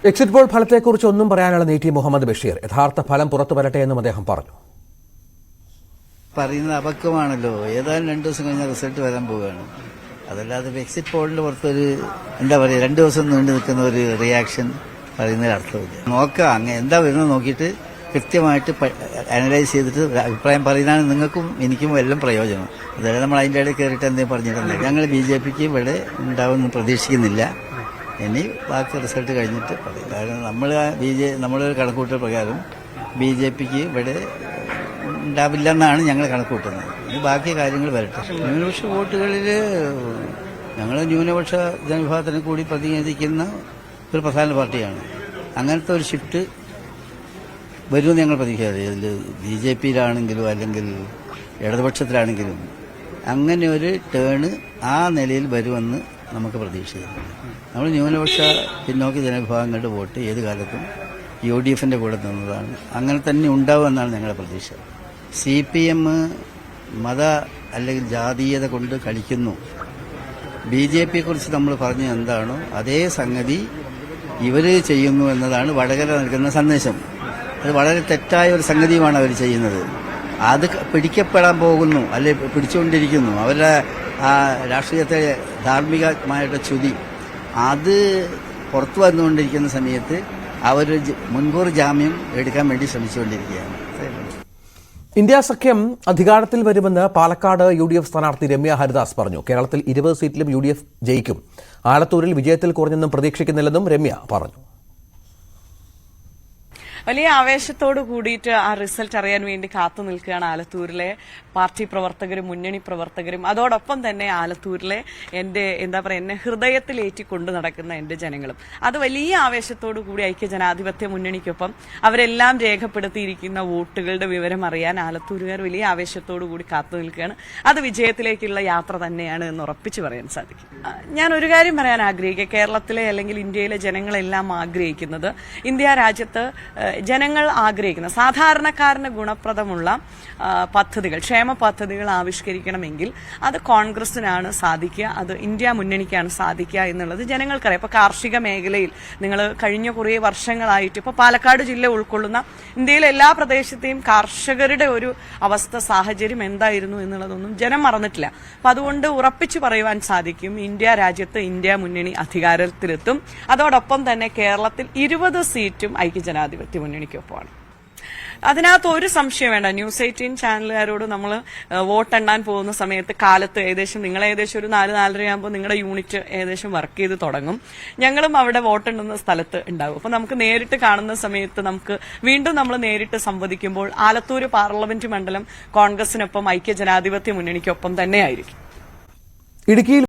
Exit poll ഫലത്തെക്കുറിച്ച് ഒന്നും പറയാനുള്ള നീട്ടി മുഹമ്മദ് ബഷീർ. യഥാർത്ഥ ഫലം പുറത്തു വരട്ടെ എന്നും അദ്ദേഹം പറഞ്ഞു. പറയുന്നത് അപക്വമാണല്ലോ. ഏതായാലും 2 ദിവസം കഴിഞ്ഞാൽ റിസൾട്ട് വരാൻ പോവുകയാണ്. അതല്ലാതെ എക്സിറ്റ് പോളിന്റെ പുറത്തൊരു എന്താ പറയുക 2 ദിവസം നീണ്ടു നിൽക്കുന്ന ഒരു റിയാക്ഷൻ പറയുന്നതിൽ അർത്ഥമില്ല. നോക്കാം, അങ്ങനെ എന്താ വരുന്നത് നോക്കിയിട്ട് കൃത്യമായിട്ട് അനലൈസ് ചെയ്തിട്ട് അഭിപ്രായം പറയുന്നതാണ് നിങ്ങൾക്കും എനിക്കും എല്ലാം പ്രയോജനം. അതായത് നമ്മൾ അതിൻ്റെ ഇടയിൽ കയറിയിട്ട് എന്തെങ്കിലും പറഞ്ഞിട്ടുണ്ട്. ഞങ്ങൾ BJPക്ക് ഇവിടെ ഉണ്ടാവുമെന്ന് പ്രതീക്ഷിക്കുന്നില്ല. ഇനി ബാക്കി റിസൾട്ട് കഴിഞ്ഞിട്ട് പറയും. കാരണം നമ്മൾ കണക്കൂട്ടൽ പ്രകാരം BJPക്ക് ഇവിടെ ഉണ്ടാവില്ലെന്നാണ് ഞങ്ങൾ കണക്കൂട്ടുന്നത്. ഇനി ബാക്കി കാര്യങ്ങൾ വരട്ടെ. ന്യൂനപക്ഷ വോട്ടുകളിൽ ഞങ്ങൾ ന്യൂനപക്ഷ ജനവിഭാഗത്തിനെ കൂടി പ്രതിനിധീകരിക്കുന്ന ഒരു പ്രധാന പാർട്ടിയാണ്. അങ്ങനത്തെ ഒരു ഷിഫ്റ്റ് വരുമെന്ന് ഞങ്ങൾ പ്രതീക്ഷിക്കാതെ. ഇതിൽ BJPയിലാണെങ്കിലും അല്ലെങ്കിൽ ഇടതുപക്ഷത്തിലാണെങ്കിലും അങ്ങനെ ഒരു ടേണ് ആ നിലയിൽ വരുമെന്ന് നമുക്ക് പ്രതീക്ഷിക്കുന്നു. നമ്മൾ ന്യൂനപക്ഷ പിന്നോക്ക ജനവിഭാഗങ്ങളുടെ വോട്ട് ഏത് കാലത്തും UDFന്റെ കൂടെ നിന്നതാണ്. അങ്ങനെ തന്നെ ഉണ്ടാവുമെന്നാണ് ഞങ്ങളുടെ പ്രതീക്ഷ. CPM മത അല്ലെങ്കിൽ ജാതീയത കൊണ്ട് കളിക്കുന്നു. BJPയെക്കുറിച്ച് നമ്മൾ പറഞ്ഞ എന്താണോ അതേ സംഗതി ഇവർ ചെയ്യുന്നു എന്നതാണ് വടകര നൽകുന്ന സന്ദേശം. അത് വളരെ തെറ്റായ ഒരു സംഗതിയുമാണ് അവർ ചെയ്യുന്നത്. അത് പിടിക്കപ്പെടാൻ പോകുന്നു, അല്ലെ പിടിച്ചുകൊണ്ടിരിക്കുന്നു. അവരുടെ ആ രാഷ്ട്രീയത്തെ ധാർമ്മികമായിട്ട് ചുതി അത് പുറത്തു വന്നുകൊണ്ടിരിക്കുന്ന സമയത്ത് അവർ മുൻകൂർ ജാമ്യം എടുക്കാൻ വേണ്ടി ശ്രമിച്ചുകൊണ്ടിരിക്കുകയാണ്. ഇന്ത്യ സഖ്യം അധികാരത്തിൽ വരുമെന്ന് പാലക്കാട് UDF സ്ഥാനാർത്ഥി രമ്യ ഹരിദാസ് പറഞ്ഞു. കേരളത്തിൽ 20 സീറ്റിലും UDF ജയിക്കും. ആലത്തൂരിൽ വിജയത്തിൽ കുറഞ്ഞൊന്നും പ്രതീക്ഷിക്കുന്നില്ലെന്നും രമ്യ പറഞ്ഞു. വലിയ ആവേശത്തോട് കൂടിയിട്ട് ആ റിസൾട്ട് അറിയാൻ വേണ്ടി കാത്തു നിൽക്കുകയാണ് ആലത്തൂരിലെ പാർട്ടി പ്രവർത്തകരും മുന്നണി പ്രവർത്തകരും. അതോടൊപ്പം തന്നെ ആലത്തൂരിലെ എന്നെ ഹൃദയത്തിലേറ്റി കൊണ്ടു നടക്കുന്ന എന്റെ ജനങ്ങളും. അത് വലിയ ആവേശത്തോടു കൂടി ഐക്യജനാധിപത്യ മുന്നണിക്കൊപ്പം അവരെല്ലാം രേഖപ്പെടുത്തിയിരിക്കുന്ന വോട്ടുകളുടെ വിവരം അറിയാൻ ആലത്തൂരുകാർ വലിയ ആവേശത്തോടു കൂടി കാത്തു നിൽക്കുകയാണ്. അത് വിജയത്തിലേക്കുള്ള യാത്ര തന്നെയാണ് എന്ന് ഉറപ്പിച്ചു പറയാൻ സാധിക്കും. ഞാൻ ഒരു കാര്യം പറയാൻ ആഗ്രഹിക്കുക. കേരളത്തിലെ അല്ലെങ്കിൽ ഇന്ത്യയിലെ ജനങ്ങളെല്ലാം ആഗ്രഹിക്കുന്നത്, ഇന്ത്യ രാജ്യത്ത് ജനങ്ങൾ ആഗ്രഹിക്കുന്ന സാധാരണക്കാരന് ഗുണപ്രദമുള്ള പദ്ധതികൾ, ക്ഷേമ പദ്ധതികൾ ആവിഷ്കരിക്കണമെങ്കിൽ അത് കോൺഗ്രസിനാണ് സാധിക്കുക, അത് ഇന്ത്യ മുന്നണിക്കാണ് സാധിക്കുക എന്നുള്ളത് ജനങ്ങൾക്കറിയാം. ഇപ്പൊ കാർഷിക മേഖലയിൽ നിങ്ങൾ കഴിഞ്ഞ കുറേ വർഷങ്ങളായിട്ട് ഇപ്പൊ പാലക്കാട് ജില്ല ഉൾക്കൊള്ളുന്ന ഇന്ത്യയിലെ എല്ലാ പ്രദേശത്തെയും കർഷകരുടെ ഒരു അവസ്ഥ, സാഹചര്യം എന്തായിരുന്നു എന്നുള്ളതൊന്നും ജനം മറന്നിട്ടില്ല. അപ്പൊ അതുകൊണ്ട് ഉറപ്പിച്ചു പറയുവാൻ സാധിക്കും, ഇന്ത്യ രാജ്യത്ത് ഇന്ത്യ മുന്നണി അധികാരത്തിലെത്തും. അതോടൊപ്പം തന്നെ കേരളത്തിൽ 20 സീറ്റും ഐക്യജനാധിപത്യ മുന്നണിക്കൊപ്പമാണ്. അതിനകത്ത് ഒരു സംശയം വേണ്ട. ന്യൂസ് 18 ചാനലുകാരോട് നമ്മൾ വോട്ടെണ്ണാൻ പോകുന്ന സമയത്ത് കാലത്ത് നിങ്ങൾ ഏകദേശം ഒരു 4-4:30 ആകുമ്പോൾ നിങ്ങളുടെ യൂണിറ്റ് ഏകദേശം വർക്ക് ചെയ്ത് തുടങ്ങും. ഞങ്ങളും അവിടെ വോട്ടെണ്ണുന്ന സ്ഥലത്ത് ഉണ്ടാകും. അപ്പൊ നമുക്ക് നേരിട്ട് കാണുന്ന സമയത്ത് വീണ്ടും നമ്മൾ നേരിട്ട് സംവദിക്കുമ്പോൾ ആലത്തൂര് പാർലമെന്റ് മണ്ഡലം കോൺഗ്രസിനൊപ്പം ഐക്യജനാധിപത്യ മുന്നണിക്കൊപ്പം തന്നെയായിരിക്കും. ഇടുക്കിയിൽ